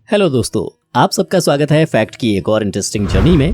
Hello दोस्तों, आप सबका स्वागत है फैक्ट की एक और इंटरेस्टिंग जर्नी में।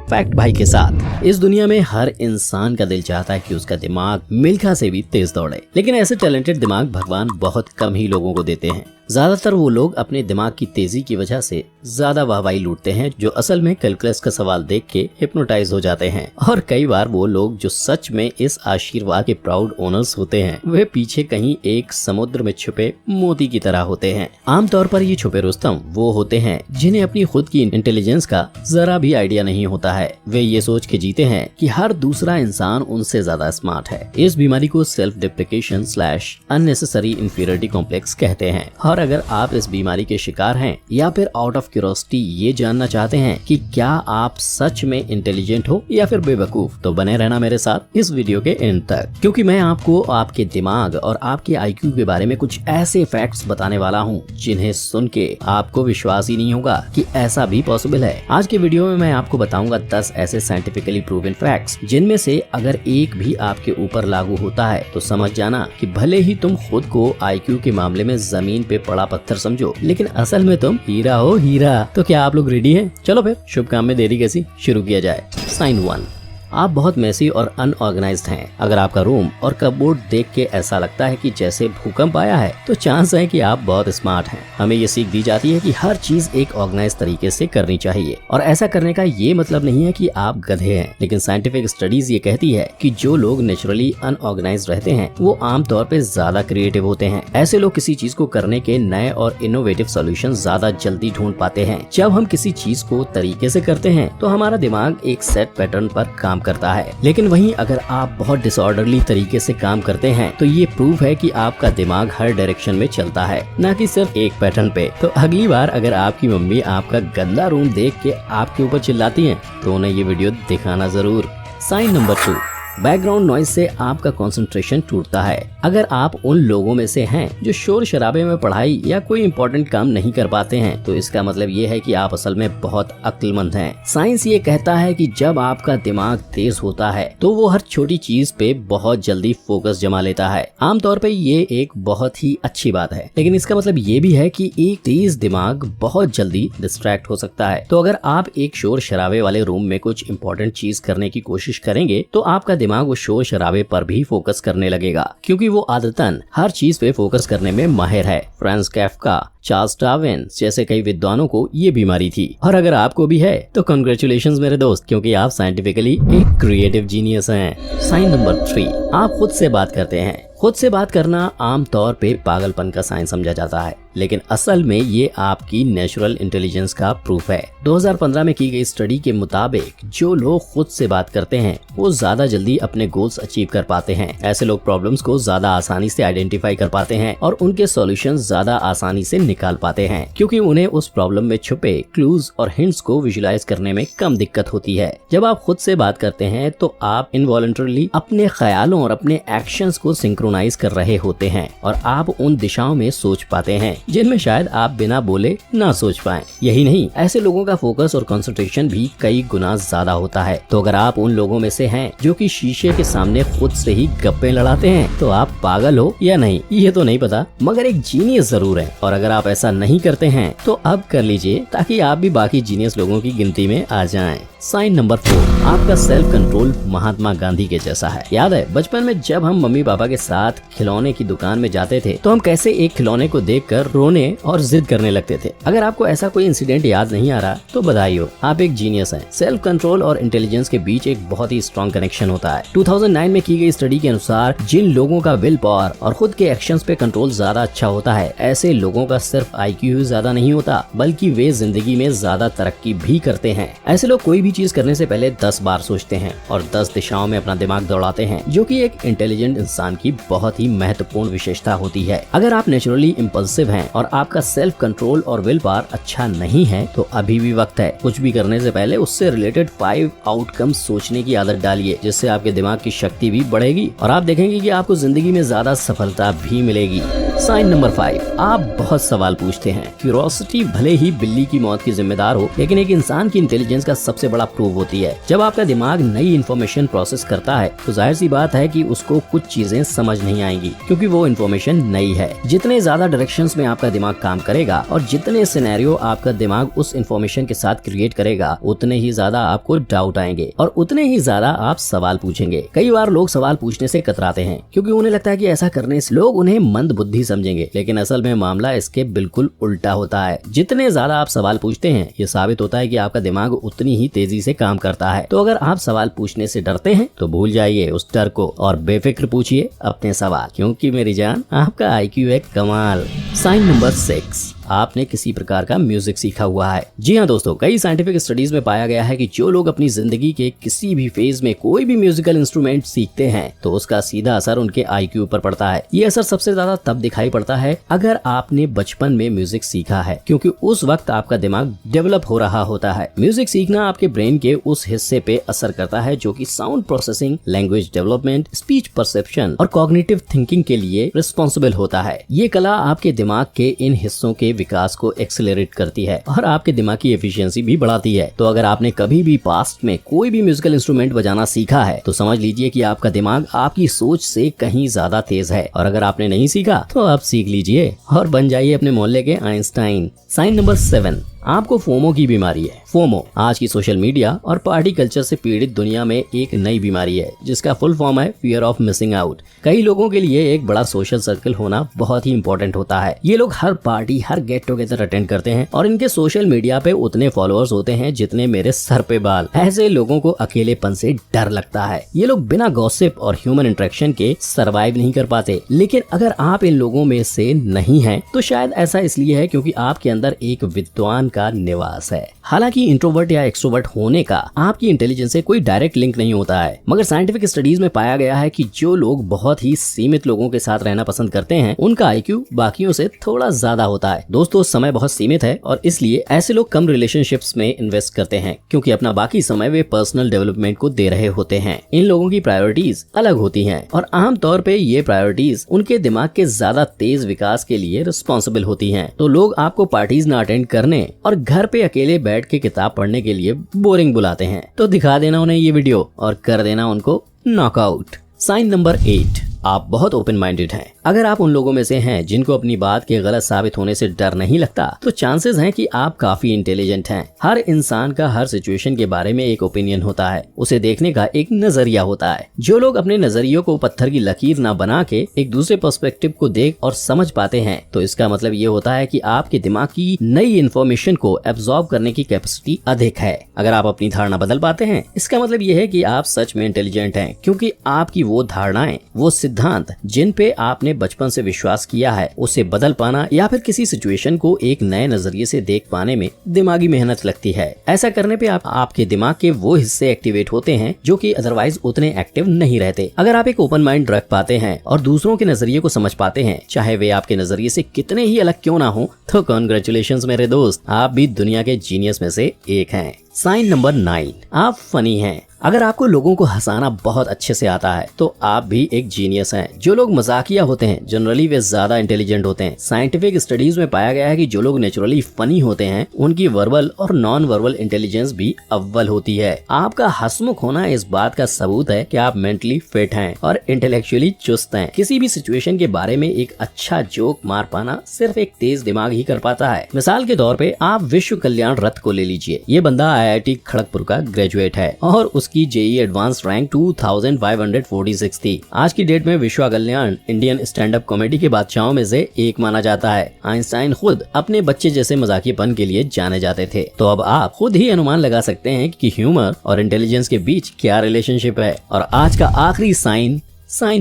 फैक्ट भाई के साथ। इस दुनिया में हर इंसान का दिल चाहता है कि उसका दिमाग मिल्खा से भी तेज दौड़े, लेकिन ऐसे टैलेंटेड दिमाग भगवान बहुत कम ही लोगों को देते हैं। ज्यादातर वो लोग अपने दिमाग की तेजी की वजह से ज्यादा वाहवाही लूटते हैं, जो असल में कैलकुलस का सवाल देख के हिप्नोटाइज हो जाते हैं। और कई बार वो लोग जो सच में इस आशीर्वाद के प्राउड ओनर्स होते हैं, वे पीछे कहीं एक समुद्र में छुपे मोती की तरह होते हैं। आमतौर पर ये छुपे रुस्तम वो होते हैं जिन्हें अपनी खुद की इंटेलिजेंस का जरा भी आइडिया नहीं होता है। वे ये सोच के जीते हैं कि हर दूसरा इंसान उनसे ज्यादा स्मार्ट है। इस बीमारी को सेल्फ डिप्रिकेशन / अननेसेसरी इंफीरियरिटी कॉम्प्लेक्स कहते हैं। और अगर आप इस बीमारी के शिकार हैं या फिर आउट ऑफ क्यूरियोसिटी ये जानना चाहते हैं कि क्या आप सच में इंटेलिजेंट हो या फिर बेवकूफ, तो बने रहना मेरे साथ इस वीडियो के एंड तक, क्योंकि मैं आपको आपके दिमाग और आपके IQ के बारे में कुछ ऐसे फैक्ट्स बताने वाला हूँ जिन्हें सुन के आपको विश्वास ही नहीं होगा कि ऐसा भी पॉसिबल है। आज के वीडियो में मैं आपको बताऊंगा 10 ऐसे साइंटिफिकली प्रूवन फैक्ट्स जिनमें से अगर एक भी आपके ऊपर लागू होता है तो समझ जाना कि भले ही तुम खुद को IQ के मामले में जमीन पे पड़ा पत्थर समझो, लेकिन असल में तुम हीरा हो हीरा। तो क्या आप लोग रेडी हैं? चलो फिर शुभ काम में देरी कैसी, शुरू किया जाए। साइन 1, आप बहुत मेसी और अनऑर्गेनाइज्ड हैं। अगर आपका रूम और कपबोर्ड देख के ऐसा लगता है कि जैसे भूकंप आया है, तो चांस है कि आप बहुत स्मार्ट हैं। हमें ये सीख दी जाती है कि हर चीज एक ऑर्गेनाइज तरीके से करनी चाहिए, और ऐसा करने का ये मतलब नहीं है कि आप गधे हैं। लेकिन साइंटिफिक स्टडीज ये कहती है कि जो लोग नेचुरली अनऑर्गेनाइज्ड रहते हैं वो आमतौर पे ज्यादा क्रिएटिव होते हैं। ऐसे लोग किसी चीज को करने के नए और इनोवेटिव सोल्यूशन ज्यादा जल्दी ढूंढ पाते हैं। जब हम किसी चीज को तरीके से करते हैं तो हमारा दिमाग एक सेट पैटर्न पर काम करता है। लेकिन वहीं अगर आप बहुत डिसऑर्डरली तरीके से काम करते हैं तो ये प्रूफ है कि आपका दिमाग हर डायरेक्शन में चलता है, न कि सिर्फ एक पैटर्न पे। तो अगली बार अगर आपकी मम्मी आपका गंदा रूम देख के आपके ऊपर चिल्लाती हैं तो उन्हें ये वीडियो दिखाना जरूर। साइन नंबर 2, बैकग्राउंड नॉइज से आपका कंसंट्रेशन टूटता है। अगर आप उन लोगों में से हैं जो शोर शराबे में पढ़ाई या कोई इंपॉर्टेंट काम नहीं कर पाते हैं, तो इसका मतलब ये है कि आप असल में बहुत अक्लमंद हैं। साइंस ये कहता है कि जब आपका दिमाग तेज होता है तो वो हर छोटी चीज पे बहुत जल्दी फोकस जमा लेता है। आमतौर पे ये एक बहुत ही अच्छी बात है, लेकिन इसका मतलब ये भी है कि एक तेज दिमाग बहुत जल्दी डिस्ट्रैक्ट हो सकता है। तो अगर आप एक शोर शराबे वाले रूम में कुछ इंपॉर्टेंट चीज करने की कोशिश करेंगे तो आपका दिमाग उस शोर शराबे पर भी फोकस करने लगेगा, क्योंकि वो आदतन हर चीज पे फोकस करने में माहिर है। फ्रांस कैफ्का, चार्ल्स डार्विन जैसे कई विद्वानों को ये बीमारी थी, और अगर आपको भी है तो कांग्रेचुलेशंस मेरे दोस्त, क्योंकि आप साइंटिफिकली एक क्रिएटिव जीनियस हैं। साइन नंबर 3, आप खुद से बात करते हैं। खुद से बात करना आमतौर पे पागलपन का साइन समझा जाता है, लेकिन असल में ये आपकी नेचुरल इंटेलिजेंस का प्रूफ है। 2015 में की गई स्टडी के मुताबिक जो लोग खुद से बात करते हैं वो ज्यादा जल्दी अपने गोल्स अचीव कर पाते हैं। ऐसे लोग प्रॉब्लम्स को ज्यादा आसानी से आइडेंटिफाई कर पाते हैं और उनके सॉल्यूशंस ज्यादा आसानी से निकाल पाते हैं, क्योंकि उन्हें उस प्रॉब्लम में छुपे क्लूज और हिंट्स को विजुलाइज करने में कम दिक्कत होती है। जब आप खुद से बात करते हैं तो आप इनवॉलंटरली अपने ख्यालों और अपने एक्शंस को सिंक्रोनाइज कर रहे होते हैं, और आप उन दिशाओं में सोच पाते हैं जिनमें शायद आप बिना बोले ना सोच पाएं। यही नहीं, ऐसे लोगों का फोकस और कंसंट्रेशन भी कई गुना ज्यादा होता है। तो अगर आप उन लोगों में से हैं जो कि शीशे के सामने खुद से ही गप्पे लड़ाते हैं, तो आप पागल हो या नहीं ये तो नहीं पता, मगर एक जीनियस जरूर है। और अगर आप ऐसा नहीं करते हैं तो अब कर लीजिए, ताकि आप भी बाकी जीनियस लोगों की गिनती में आ जाएं। साइन नंबर 4, आपका सेल्फ कंट्रोल महात्मा गांधी के जैसा है। याद है बचपन में जब हम मम्मी पापा के साथ खिलौने की दुकान में जाते थे तो हम कैसे एक खिलौने को देखकर रोने और जिद करने लगते थे। अगर आपको ऐसा कोई इंसिडेंट याद नहीं आ रहा तो बधाई हो, आप एक जीनियस हैं। सेल्फ कंट्रोल और इंटेलिजेंस के बीच एक बहुत ही स्ट्रॉन्ग कनेक्शन होता है। 2009 में की गई स्टडी के अनुसार जिन लोगों का विल पावर और खुद के एक्शंस पे कंट्रोल ज्यादा अच्छा होता है, ऐसे लोगों का सिर्फ IQ ज्यादा नहीं होता, बल्कि वे जिंदगी में ज्यादा तरक्की भी करते हैं। ऐसे लोग कोई भी चीज करने से पहले 10 बार सोचते हैं और 10 दिशाओं में अपना दिमाग दौड़ाते हैं, जो कि एक इंटेलिजेंट इंसान की बहुत ही महत्वपूर्ण विशेषता होती है। अगर आप नेचुरली इम्पल्सिव हैं और आपका सेल्फ कंट्रोल और विल पावर अच्छा नहीं है तो अभी भी वक्त है। कुछ भी करने से पहले उससे रिलेटेड 5 आउटकम सोचने की आदत डालिए, जिससे आपके दिमाग की शक्ति भी बढ़ेगी और आप देखेंगे कि आपको जिंदगी में ज्यादा सफलता भी मिलेगी। साइन नंबर 5, आप बहुत सवाल पूछते हैं। क्यूरोसिटी भले ही बिल्ली की मौत की जिम्मेदार हो, लेकिन एक इंसान की इंटेलिजेंस का सबसे बड़ा प्रूफ होती है। जब आपका दिमाग नई इन्फॉर्मेशन प्रोसेस करता है तो जाहिर सी बात है कि उसको कुछ चीजें समझ नहीं आएंगी, क्योंकि वो इन्फॉर्मेशन नई है। जितने ज्यादा डायरेक्शंस में आपका दिमाग काम करेगा और जितने सिनेरियो आपका दिमाग उस इन्फॉर्मेशन के साथ क्रिएट करेगा, उतने ही ज्यादा आपको डाउट आएंगे और उतने ही ज्यादा आप सवाल पूछेंगे। कई बार लोग सवाल पूछने से कतराते हैं, क्योंकि उन्हें लगता है कि ऐसा करने से लोग उन्हें मंद बुद्धि समझेंगे, लेकिन असल में मामला इसके बिल्कुल उल्टा होता है। जितने ज्यादा आप सवाल पूछते हैं, ये साबित होता है कि आपका दिमाग उतनी ही तेजी से काम करता है। तो अगर आप सवाल पूछने से डरते हैं तो भूल जाइए उस डर को और बेफिक्र पूछिए अपने सवाल, क्योंकि मेरी जान आपका आईक्यू है कमाल। साइन नंबर 6, आपने किसी प्रकार का म्यूजिक सीखा हुआ है। जी हाँ दोस्तों, कई साइंटिफिक स्टडीज में पाया गया है कि जो लोग अपनी जिंदगी के किसी भी फेज में कोई भी म्यूजिकल इंस्ट्रूमेंट सीखते हैं तो उसका सीधा असर उनके आईक्यू पर पड़ता है। ये असर सबसे ज्यादा तब दिखाई पड़ता है अगर आपने बचपन में म्यूजिक सीखा है, क्योंकि उस वक्त आपका दिमाग डेवलप हो रहा होता है। म्यूजिक सीखना आपके ब्रेन के उस हिस्से पे असर करता है जो कि sound processing, language development, speech perception और कॉग्निटिव थिंकिंग के लिए रिस्पॉन्सिबल होता है। ये कला आपके दिमाग के इन हिस्सों के विकास को एक्सेलरेट करती है और आपके दिमाग की एफिशिएंसी भी बढ़ाती है। तो अगर आपने कभी भी पास्ट में कोई भी म्यूजिकल इंस्ट्रूमेंट बजाना सीखा है तो समझ लीजिए कि आपका दिमाग आपकी सोच से कहीं ज्यादा तेज है, और अगर आपने नहीं सीखा तो आप सीख लीजिए और बन जाइए अपने मोहल्ले के आइंस्टाइन। साइन नंबर 7, आपको फोमो की बीमारी है। फोमो आज की सोशल मीडिया और पार्टी कल्चर से पीड़ित दुनिया में एक नई बीमारी है, जिसका फुल फॉर्म है फियर ऑफ मिसिंग आउट। कई लोगों के लिए एक बड़ा सोशल सर्कल होना बहुत ही इंपॉर्टेंट होता है। ये लोग हर पार्टी, हर गेट टुगेदर अटेंड करते हैं और इनके सोशल मीडिया पे उतने फॉलोअर्स होते हैं जितने मेरे सर पे बाल। ऐसे लोगों को अकेलेपन से डर लगता है। ये लोग बिना गॉसिप और ह्यूमन इंटरेक्शन के सरवाइव नहीं कर पाते। लेकिन अगर आप इन लोगों में से नहीं हैं, तो शायद ऐसा इसलिए है क्योंकि आपके अंदर एक विद्वान का निवास है। हालांकि इंट्रोवर्ट या एक्सट्रोवर्ट होने का आपकी इंटेलिजेंस से कोई डायरेक्ट लिंक नहीं होता है, मगर साइंटिफिक स्टडीज में पाया गया है कि जो लोग बहुत ही सीमित लोगों के साथ रहना पसंद करते हैं, उनका आईक्यू बाकियों से थोड़ा ज्यादा होता है। दोस्तों, समय बहुत सीमित है और इसलिए ऐसे लोग कम रिलेशनशिप्स में इन्वेस्ट करते हैं, क्योंकि अपना बाकी समय वे पर्सनल डेवलपमेंट को दे रहे होते हैं। इन लोगों की प्रायोरिटीज अलग होती हैं और आमतौर पे ये प्रायोरिटीज उनके दिमाग के ज्यादा तेज विकास के लिए रिस्पॉन्सिबल होती हैं। तो लोग आपको पार्टीज ना अटेंड करने और घर पे अकेले बैठ के किताब पढ़ने के लिए बोरिंग बुलाते हैं, तो दिखा देना उन्हें ये वीडियो और कर देना उनको नॉकआउट। साइन नंबर 8, आप बहुत ओपन माइंडेड हैं। अगर आप उन लोगों में से हैं जिनको अपनी बात के गलत साबित होने से डर नहीं लगता, तो चांसेस हैं कि आप काफी इंटेलिजेंट हैं। हर इंसान का हर सिचुएशन के बारे में एक ओपिनियन होता है, उसे देखने का एक नजरिया होता है। जो लोग अपने नजरियों को पत्थर की लकीर ना बना के एक दूसरे पर्सपेक्टिव को देख और समझ पाते हैं, तो इसका मतलब ये होता है कि आपके दिमाग की नई इन्फॉर्मेशन को एब्जॉर्ब करने की कैपेसिटी अधिक है। अगर आप अपनी धारणा बदल पाते हैं, इसका मतलब ये है कि आप सच में इंटेलिजेंट हैं, क्योंकि आपकी वो धारणाएं, वो सिद्धांत जिन पे आपने बचपन से विश्वास किया है, उसे बदल पाना या फिर किसी सिचुएशन को एक नए नजरिए से देख पाने में दिमागी मेहनत लगती है। ऐसा करने पे आपके दिमाग के वो हिस्से एक्टिवेट होते हैं जो कि अदरवाइज उतने एक्टिव नहीं रहते। अगर आप एक ओपन माइंड रख पाते हैं और दूसरों के नजरिए को समझ पाते हैं, चाहे वे आपके नजरिए से कितने ही अलग क्यों ना हो, तो कॉन्ग्रेचुलेशंस मेरे दोस्त, आप भी दुनिया के जीनियस में से एक हैं। साइन नंबर 9, आप फनी हैं। अगर आपको लोगों को हंसाना बहुत अच्छे से आता है तो आप भी एक जीनियस हैं। जो लोग मजाकिया होते हैं जनरली वे ज्यादा इंटेलिजेंट होते हैं। साइंटिफिक स्टडीज में पाया गया है कि जो लोग नेचुरली फनी होते हैं उनकी वर्बल और नॉन वर्बल इंटेलिजेंस भी अव्वल होती है। आपका हंसमुख होना इस बात का सबूत है कि आप मेंटली फिट हैं और इंटेलेक्चुअली चुस्त हैं। किसी भी सिचुएशन के बारे में एक अच्छा जोक मार पाना सिर्फ एक तेज दिमाग ही कर पाता है। मिसाल के तौर पे आप विश्व कल्याण रथ को ले लीजिए। ये बंदा IIT खड़गपुर का ग्रेजुएट है और उसकी JEE एडवांस रैंक 2546 थी। आज की डेट में विश्व कल्याण इंडियन स्टैंड अप कॉमेडी के बादशाहों में से एक माना जाता है। आइंस्टाइन खुद अपने बच्चे जैसे मजाकियापन के लिए जाने जाते थे। तो अब आप खुद ही अनुमान लगा सकते हैं कि ह्यूमर और इंटेलिजेंस के बीच क्या रिलेशनशिप है। और आज का आखिरी साइन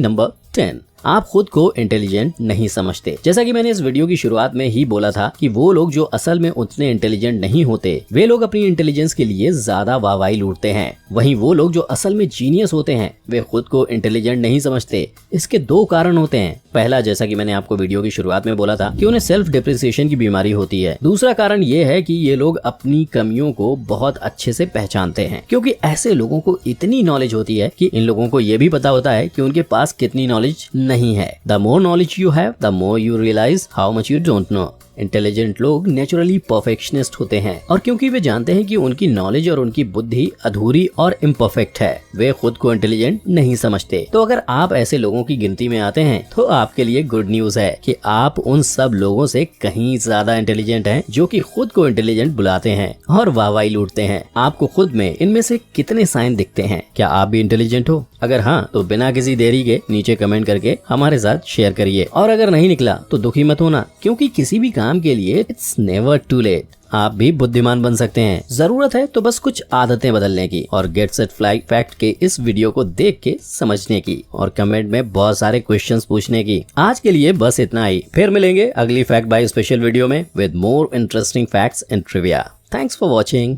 नंबर 10, आप खुद को इंटेलिजेंट नहीं समझते। जैसा कि मैंने इस वीडियो की शुरुआत में ही बोला था कि वो लोग जो असल में उतने इंटेलिजेंट नहीं होते, वे लोग अपनी इंटेलिजेंस के लिए ज्यादा वाहवाही लूटते हैं। वहीं वो लोग जो असल में जीनियस होते हैं, वे खुद को इंटेलिजेंट नहीं समझते। इसके दो कारण होते हैं। पहला, जैसा कि मैंने आपको वीडियो की शुरुआत में बोला था कि उन्हें सेल्फ डिप्रिसिएशन की बीमारी होती है। दूसरा कारण ये है कि ये लोग अपनी कमियों को बहुत अच्छे से पहचानते हैं, क्योंकि ऐसे लोगों को इतनी नॉलेज होती है कि इन लोगों को ये भी पता होता है कि उनके पास कितनी नॉलेज नहीं है। The more knowledge you have the more you realise how much you don't know. Intelligent लोग नेचुरली परफेक्शनिस्ट होते हैं और क्योंकि वे जानते हैं कि उनकी नॉलेज और उनकी बुद्धि अधूरी और इम्परफेक्ट है, वे खुद को इंटेलिजेंट नहीं समझते। तो अगर आप ऐसे लोगों की गिनती में आते हैं तो आपके लिए गुड न्यूज है कि आप उन सब लोगों से कहीं ज्यादा इंटेलिजेंट हैं जो कि खुद को इंटेलिजेंट बुलाते हैं और वाहवाही लूटते हैं। आपको खुद में इनमें से कितने साइन दिखते हैं? क्या आप भी इंटेलिजेंट हो? अगर हाँ तो बिना किसी देरी के नीचे कमेंट करके हमारे साथ शेयर करिए। और अगर नहीं निकला तो दुखी मत होना, क्योंकि किसी भी काम के लिए इट्स नेवर टू लेट। आप भी बुद्धिमान बन सकते हैं। जरूरत है तो बस कुछ आदतें बदलने की और गेट सेट फ्लाई फैक्ट के इस वीडियो को देख के समझने की और कमेंट में बहुत सारे क्वेश्चंस पूछने की। आज के लिए बस इतना ही। फिर मिलेंगे अगली फैक्ट बाय स्पेशल वीडियो में with more interesting facts and trivia. Thanks for watching.